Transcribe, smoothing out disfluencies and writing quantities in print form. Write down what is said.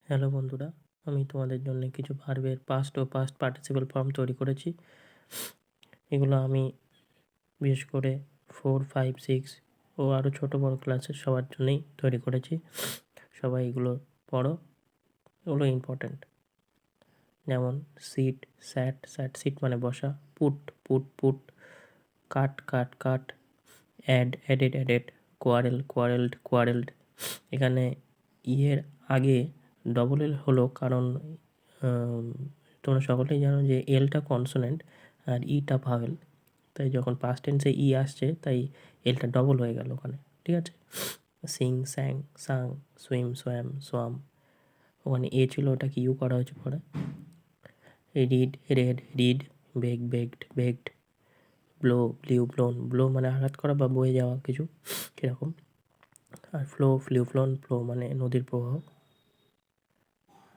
Hello বন্ধুরা, আমি তোমাদের জন্য কিছু ভার্বের পাস্ট ও পাস্ট পার্টিসিপেল ফর্ম তৈরি করেছি। এগুলো আমি বিশেষ করে 4, 5, 6 ও আরও ছোটো বড়ো ক্লাসের সবার জন্যই তৈরি করেছি। সবাই এগুলো পড়ো, এগুলো ইম্পর্ট্যান্ট। যেমন সিট, স্যাট সিট মানে বসা, পুট, কাট কাট, অ্যাডেড, কোয়ারেলড। এখানে এর আগে ডবল এল হলো কারণ তোমরা সকলেই জানো যে এলটা কনসোনেন্ট আর ইটা ভাওয়েল, তাই যখন পাস্ট টেন্সে ই আসছে তাই এলটা ডবল হয়ে গেল ওখানে, ঠিক আছে? সিং, স্যাং, সাং, সোয়াম, ওখানে এ ছিল, ওটাকে ইউ করা হয়েছে পরে। রিড, বেকড, ব্লো মানে আঘাত করা বা বয়ে যাওয়া কিছু, কীরকম। আর ফ্লো মানে নদীর প্রবাহ।